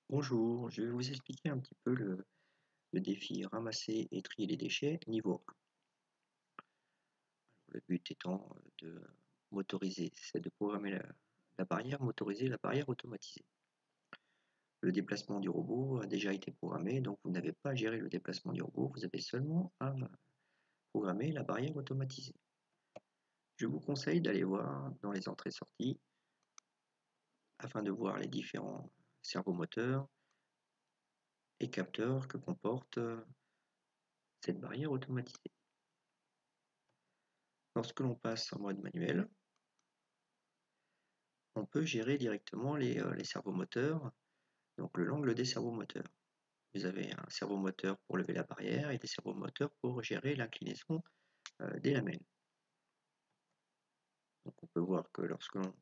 Bonjour, je vais vous expliquer un petit peu le défi ramasser et trier les déchets niveau 1. Le but étant de motoriser, c'est de programmer la barrière motorisée, la barrière automatisée. Le déplacement du robot a déjà été programmé, donc vous n'avez pas à gérer le déplacement du robot, vous avez seulement à programmer la barrière automatisée. Je vous conseille d'aller voir dans les entrées-sorties afin de voir les différents servomoteurs et capteurs que comporte cette barrière automatisée. Lorsque l'on passe en mode manuel, on peut gérer directement les servomoteurs, donc l'angle des servomoteurs. Vous avez un servomoteur pour lever la barrière et des servomoteurs pour gérer l'inclinaison des lamelles. Donc on peut voir que lorsque l'on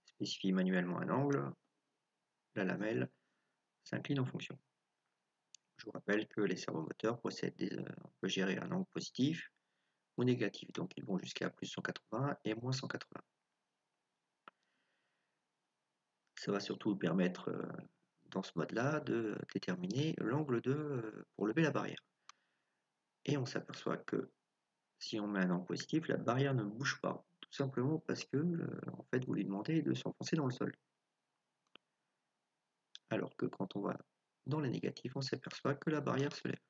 spécifie manuellement un angle, la lamelle s'incline en fonction. Je vous rappelle que les servomoteurs possèdent on peut gérer un angle positif ou négatif, donc ils vont jusqu'à plus 180 et moins 180. Ça va surtout permettre dans ce mode-là de déterminer l'angle pour lever la barrière. Et on s'aperçoit que si on met un angle positif, la barrière ne bouge pas, tout simplement parce que en fait vous lui demandez de s'enfoncer dans le sol. Alors que quand on va dans les négatifs, on s'aperçoit que la barrière se lève.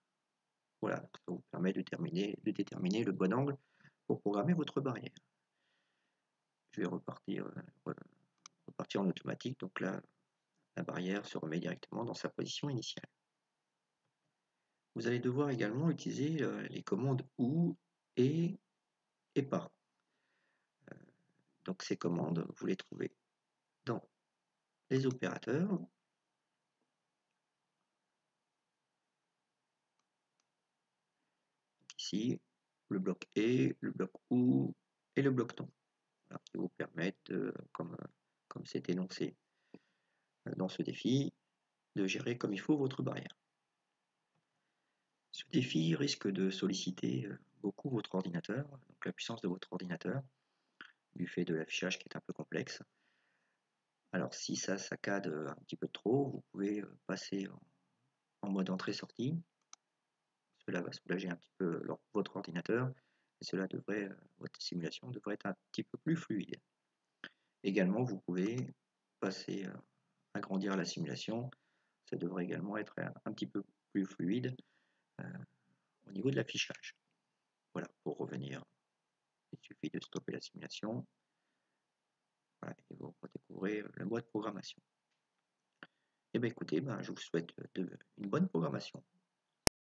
Voilà, ça vous permet de déterminer le bon angle pour programmer votre barrière. Je vais repartir en automatique, donc là la barrière se remet directement dans sa position initiale. Vous allez devoir également utiliser les commandes OU et pas. Donc ces commandes, vous les trouvez dans les opérateurs. Ici, le bloc E, le bloc OU et le bloc non. Voilà, qui vous permettent, comme c'est énoncé dans ce défi, de gérer comme il faut votre barrière. Ce défi risque de solliciter beaucoup votre ordinateur, donc la puissance de votre ordinateur, du fait de l'affichage qui est un peu complexe. Alors si ça saccade un petit peu trop, vous pouvez passer en mode entrée-sortie. Cela va soulager un petit peu votre ordinateur et votre simulation devrait être un petit peu plus fluide. Également, vous pouvez passer, agrandir la simulation, ça devrait également être un petit peu plus fluide au niveau de l'affichage. Voilà, pour revenir, il suffit de stopper la simulation. Voilà, et vous redécouvrez le mode programmation. Et bien écoutez, je vous souhaite une bonne programmation.